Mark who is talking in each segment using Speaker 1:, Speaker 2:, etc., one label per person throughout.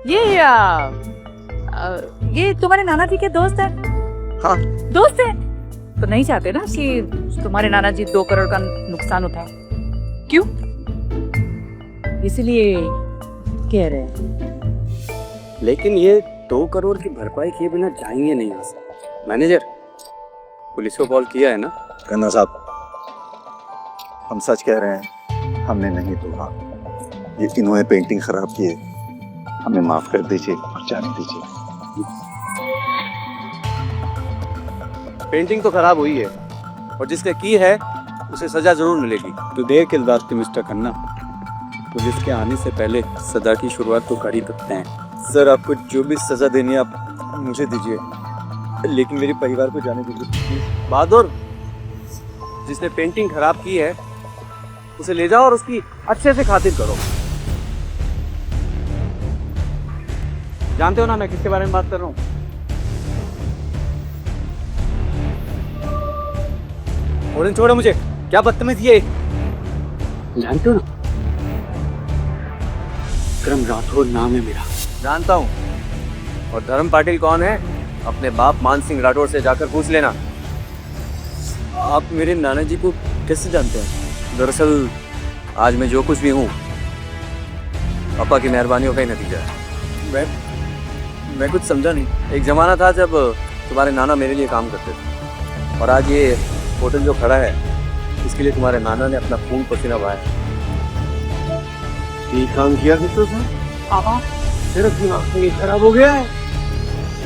Speaker 1: ये तुम्हारे नाना जी के दोस्त है?
Speaker 2: हाँ।
Speaker 1: दोस्त है तो नहीं चाहते ना कि तुम्हारे नाना जी 2 करोड़ का नुकसान उठाए? क्यों? इसलिए कह रहे हैं।
Speaker 2: लेकिन ये 2 करोड़ की भरपाई किए बिना जाएंगे नहीं यहाँ से। मैनेजर, पुलिस को कॉल किया है ना?
Speaker 3: खन्ना साहब, हम सच कह रहे हैं, हमने नहीं तोड़ा। ये इन्होंने पेंटिंग खराब की है, हमें माफ कर दीजिए और जाने दीजिए।
Speaker 2: पेंटिंग तो खराब हुई है और जिसने की है उसे सजा जरूर मिलेगी। तो देर किस बात की मिस्टर खन्ना, पुलिस के आने से पहले सजा की शुरुआत तो कर ही सकते हैं।
Speaker 3: सर, आपको जो भी सजा देनी है आप मुझे दीजिए, लेकिन मेरे परिवार को जाने दीजिए।
Speaker 2: बहादुर, जिसने पेंटिंग खराब की है उसे ले जाओ और उसकी अच्छे से खातिर करो। जानते हो ना मैं किसके बारे में बात कर रहा हूँ? और छोड़ो मुझे, क्या बदतमीज ये। जानते हो ना, विक्रम राठौर नाम है मेरा। जानता हूँ। और धर्म पाटिल कौन है? अपने बाप मान सिंह राठौर से जाकर पूछ लेना। आप मेरे नाना जी को कैसे जानते हैं? दरअसल आज मैं जो कुछ भी हूँ पापा की मेहरबानियों का ही नतीजा है। मैं कुछ समझा नहीं। एक जमाना था जब तुम्हारे नाना मेरे लिए काम करते थे, और आज ये होटल जो खड़ा है इसके लिए तुम्हारे नाना ने अपना खून पसीना बहाया। ये काम किया तो था पापा, तेरा दिमाग तो खराब हो गया है।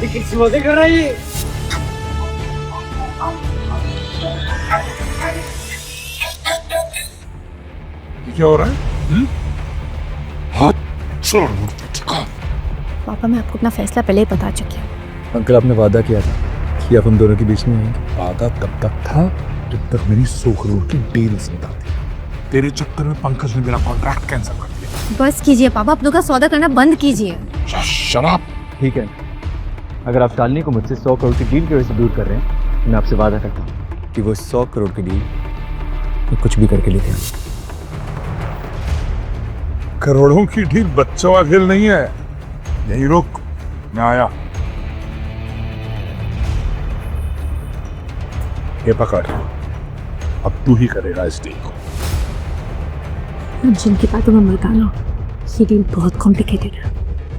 Speaker 2: ये किसी मजे कर रहा है ये।
Speaker 4: क्या हो रहा है? हाथ छोड़।
Speaker 5: पापा, मैं आपको अपना फैसला पहले ही बता चुकी हूँ।
Speaker 6: अंकल, आपने वादा किया था कि आप हम दोनों के बीच में आएंगे।
Speaker 4: वादा तब तक था जब तक मेरी 100 करोड़ की डील नहीं आती। तेरे चक्कर में पंकज ने मेरा कॉन्ट्रैक्ट कैंसिल कर दिया।
Speaker 5: बस कीजिए पापा, अपनों का सौदा करना बंद कीजिए।
Speaker 4: शराब।
Speaker 6: ठीक है, अगर आप शालिनी को मुझसे 100 करोड़ की डील की वजह से दूर कर रहे हैं तो मैं आपसे वादा करता हूँ कि वो 100 करोड़ की डील मैं कुछ भी करके लेते हैं।
Speaker 4: करोड़ों की डील बच्चों का खेल नहीं है। यही रुक, मैं आया। ये पकड़, अब तू ही करेगा इस डील को।
Speaker 5: जिनकी बातों में मत आना, ये डील बहुत कॉम्प्लिकेटेड है।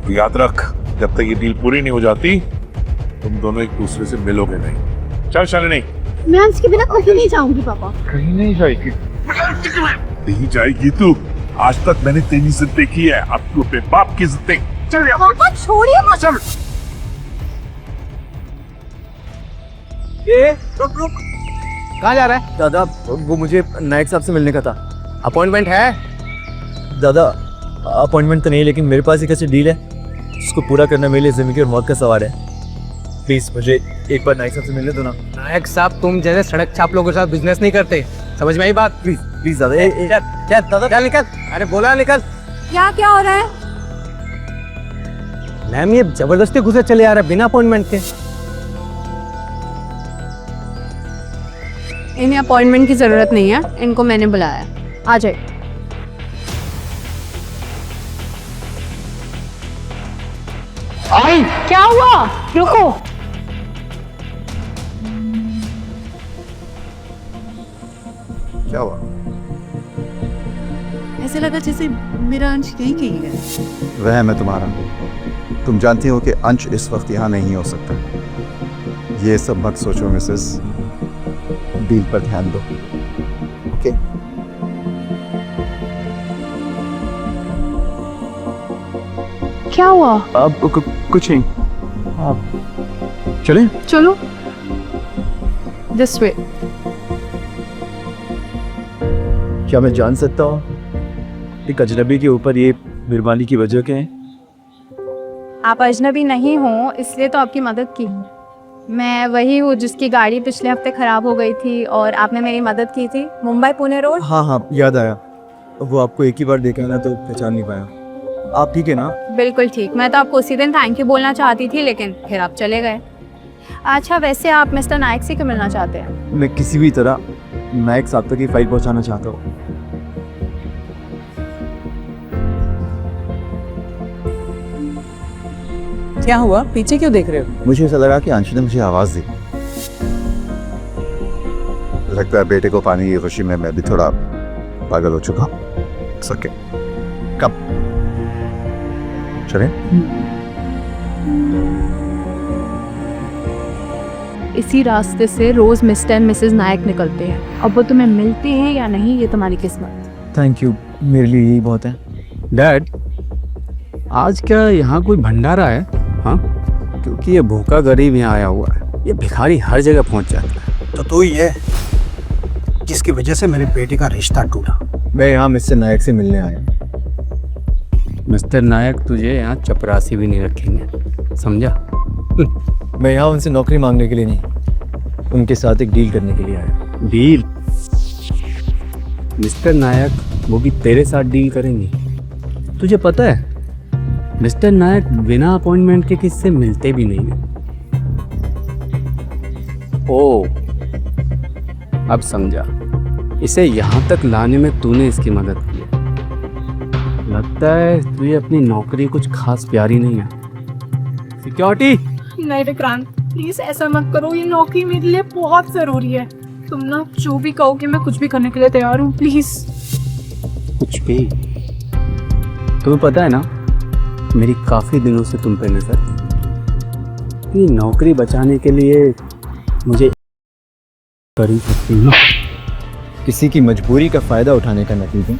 Speaker 4: तो याद रख, जब तक ये डील पूरी नहीं हो जाती तुम दोनों एक दूसरे से मिलोगे नहीं। चल शालिनी।
Speaker 5: मैं इसके बिना कहीं नहीं जाऊंगी पापा।
Speaker 4: कहीं नहीं जाएगी। नहीं जाएगी तू। आज तक मैंने तेरी इज्जत देखी है, अब तू अपने बाप की इज्जत देख। चल यार।
Speaker 5: पापा छोड़िए मत।
Speaker 4: चल।
Speaker 2: रुक रुक, कहाँ जा रहा है? दादा, वो मुझे नायक साहब से मिलने का था। अपॉइंटमेंट है?
Speaker 6: दादा, अपॉइंटमेंट तो नहीं, लेकिन मेरे पास एक ऐसी डील है उसको पूरा करना मेरे लिए जिंदगी और मौत का सवाल है। प्लीज मुझे एक बार नायक साहब से मिलने दो ना।
Speaker 7: नायक साहब तुम जैसे सड़क छाप लोगों के साथ बिजनेस नहीं करते, समझ में आई बात?
Speaker 6: प्लीज प्लीज दादा। क्या दादा?
Speaker 7: चल निकल। अरे बोला निकल।
Speaker 5: क्या हो रहा है?
Speaker 7: मैम, ये जबरदस्ती घुसे चले आ रहा है बिना अपॉइंटमेंट के।
Speaker 8: इन्हें अपॉइंटमेंट की जरूरत नहीं है, इनको मैंने बुलाया। आ जाए। क्या हुआ? रुको।
Speaker 3: क्या हुआ?
Speaker 1: ऐसे लगा जैसे मेरा अंश कहीं कहीं है।
Speaker 3: वह मैं तुम्हारा। तुम जानती हो कि अंश इस वक्त यहाँ नहीं हो सकता। ये सब मत सोचो मिसेस, डील पर ध्यान दो। ओके?
Speaker 8: क्या हुआ?
Speaker 6: अब कुछ नहीं, आप चलें?
Speaker 8: चलो दिस वे।
Speaker 6: क्या मैं जान सकता हूँ एक अजनबी के ऊपर ये मेहरबानी की वजह क्या है?
Speaker 8: आप अजनबी नहीं हो इसलिए तो आपकी मदद की। मैं वही हूँ जिसकी गाड़ी पिछले हफ्ते खराब हो गई थी और आपने मेरी मदद की थी, मुंबई पुणे रोड।
Speaker 6: हाँ हाँ, याद आया। वो आपको एक ही बार देखा ना तो पहचान नहीं पाया। आप ठीक है ना?
Speaker 8: बिल्कुल ठीक। मैं तो आपको उसी दिन थैंक यू बोलना चाहती थी, लेकिन फिर आप चले गए। अच्छा, वैसे आप मिस्टर नायक से क्यों मिलना चाहते हैं?
Speaker 6: मैं किसी भी तरह नायक साहब तक की फाइल पहुंचाना चाहता हूँ।
Speaker 1: क्या हुआ, पीछे क्यों देख रहे हो?
Speaker 3: मुझे ऐसा लगा कि अंशु ने मुझे आवाज दी। लगता है बेटे को पाने की खुशी में मैं भी थोड़ा पागल हो चुका हूं। सके कब चले?
Speaker 5: इसी रास्ते से रोज मिस्टर एंड मिसेस नायक निकलते हैं। अब वो तुम्हें मिलते हैं या नहीं ये तुम्हारी किस्मत।
Speaker 6: थैंक यू, मेरे लिए यही बहुत है।
Speaker 7: डैड, आज क्या यहाँ कोई भंडारा है? हाँ, क्योंकि ये भूखा गरीब यहाँ आया हुआ है। ये भिखारी हर जगह पहुँच जाता है।
Speaker 9: तो तू ही है जिसकी वजह से मेरे बेटे का रिश्ता टूटा।
Speaker 6: मैं यहाँ मिस्टर नायक से मिलने आया हूँ।
Speaker 7: मिस्टर नायक तुझे यहाँ चपरासी भी नहीं रखेंगे, समझा?
Speaker 6: मैं यहाँ उनसे नौकरी मांगने के लिए नहीं, उनके साथ एक डील करने के लिए आया।
Speaker 7: डील? मिस्टर नायक वो भी तेरे साथ डील करेंगे? तुझे पता है मिस्टर नायक बिना अपॉइंटमेंट के किससे मिलते भी नहीं है। ओ, अब समझा। इसे यहाँ तक लाने में तूने इसकी मदद की है। लगता है तुझे अपनी नौकरी कुछ खास प्यारी नहीं है। सिक्योरिटी!
Speaker 5: नहीं विक्रांत, प्लीज ऐसा मत करो, ये नौकरी मेरे लिए बहुत जरूरी है। तुम ना जो भी कहोगे मैं कुछ भी करने के लिए तैयार हूँ, प्लीज।
Speaker 7: कुछ भी? तुम्हें पता है ना, मेरी काफी दिनों से तुम पे नजर थी। ये नौकरी बचाने के लिए मुझे कर ही सकती हूँ।
Speaker 6: किसी की मजबूरी का फायदा उठाने का नतीजा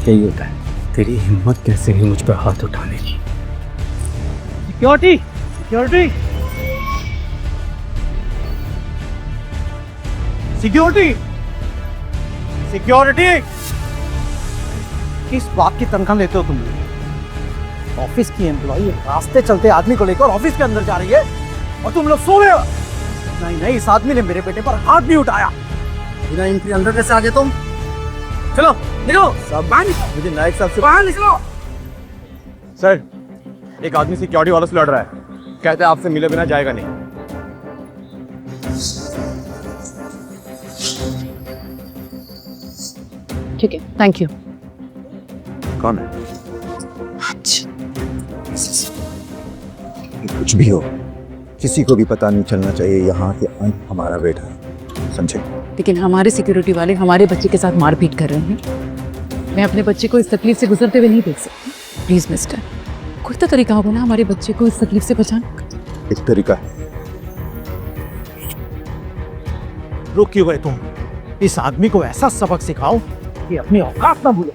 Speaker 6: यही होता है।
Speaker 7: तेरी हिम्मत कैसे है मुझ पर हाथ उठाने की?
Speaker 9: Security, security, security, security! किस बात की तनख्वाह लेते हो तुम? ऑफिस की एम्प्लॉई रास्ते चलते आदमी को लेकर ऑफिस के अंदर जा रही है और तुम लोग सो रहे हो। नहीं नहीं, इस आदमी ने मेरे बेटे पर हाथ भी उठाया। बिना एंट्री अंदर कैसे आ गए तुम? चलो निकलो, सब बाहर निकलो।
Speaker 6: मुझे नायक साहब से
Speaker 9: बाहर निकलो।
Speaker 6: सर, एक आदमी सिक्योरिटी वालों से लड़ रहा है, कहते हैं आपसे मिले बिना जाएगा नहीं।
Speaker 5: ठीक है, थैंक यू।
Speaker 3: कौन है? कुछ भी हो, किसी को भी पता नहीं चलना चाहिए यहाँ के अंश हमारा बेटा है, समझे?
Speaker 1: लेकिन हमारे सिक्योरिटी वाले हमारे बच्चे के साथ मारपीट कर रहे हैं। मैं अपने बच्चे को इस तकलीफ से गुजरते हुए नहीं देख सकती। प्लीज मिस्टर, कोई तो तरीका होगा ना हमारे बच्चे को इस तकलीफ से बचाने का।
Speaker 3: एक तरीका है।
Speaker 9: रुक क्यों गए तुम? इस आदमी को ऐसा सबक सिखाओ कि अपनी औकात ना भूले।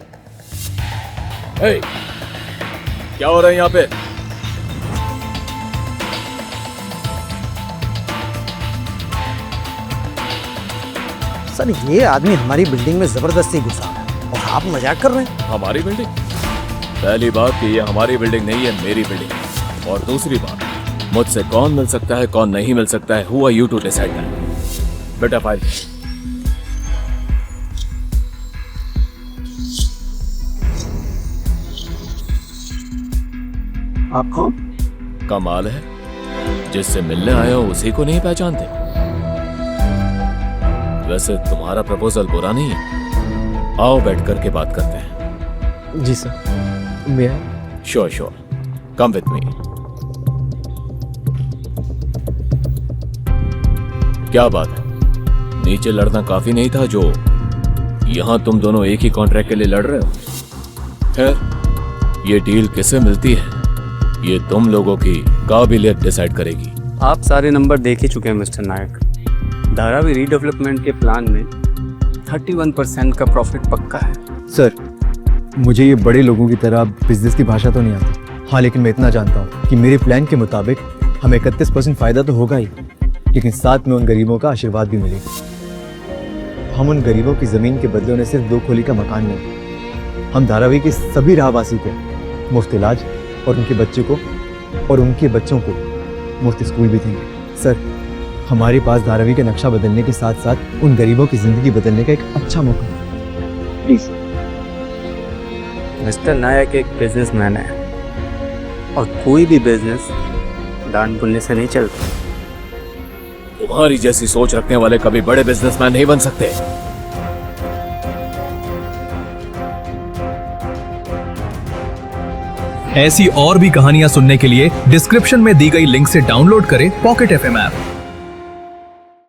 Speaker 2: क्या हो रहा है यहाँ पे?
Speaker 9: सर, ये आदमी हमारी बिल्डिंग में जबरदस्ती घुसा है और आप मजाक कर रहे हैं।
Speaker 2: हमारी बिल्डिंग? पहली बात कि ये हमारी बिल्डिंग नहीं है, मेरी बिल्डिंग। और दूसरी बात, मुझसे कौन मिल सकता है कौन नहीं मिल सकता है, who are you to decide that? बेटा फाइल।
Speaker 9: आप कौन?
Speaker 2: कमाल है, जिससे मिलने आया हो उसी को नहीं पहचानते। वैसे तुम्हारा प्रपोजल बुरा नहीं है, आओ बैठ करके बात करते हैं।
Speaker 6: जी सर, मैं
Speaker 2: sure sure, come with me. क्या बात है, नीचे लड़ना काफी नहीं था जो यहां तुम दोनों एक ही कॉन्ट्रैक्ट के लिए लड़ रहे हो? खैर, ये डील किसे मिलती है ये तुम लोगों की काबिलियत डिसाइड करेगी।
Speaker 7: आप सारे नंबर देख ही चुके हैं मिस्टर नायक। धारावी रीडेवलपमेंट के प्लान में 31% का प्रॉफिट पक्का है।
Speaker 6: सर, मुझे ये बड़े लोगों की तरह बिजनेस की भाषा तो नहीं आती। हाँ, लेकिन मैं इतना जानता हूँ कि मेरे प्लान के मुताबिक हमें 31% फ़ायदा तो होगा ही, लेकिन साथ में उन गरीबों का आशीर्वाद भी मिलेगा। हम उन गरीबों की ज़मीन के बदले उन्हें सिर्फ 2 खोली का मकान नहीं, हम धारावी के सभी राहवासी को मुफ्त इलाज और उनके बच्चे को और उनके बच्चों को मुफ्त स्कूल भी देंगे। सर, हमारे पास धारावी का नक्शा बदलने के साथ साथ उन गरीबों की ज़िंदगी बदलने का एक अच्छा मौका है। प्लीज़।
Speaker 7: मिस्टर नायक एक बिजनेसमैन है और कोई भी बिजनेस दान पुण्य से नहीं चलता।
Speaker 2: तुम्हारी जैसी सोच रखने वाले कभी बड़े बिजनेसमैन नहीं बन सकते।
Speaker 10: ऐसी और भी कहानियां सुनने के लिए डिस्क्रिप्शन में दी गई लिंक से डाउनलोड करें पॉकेट FM ऐप।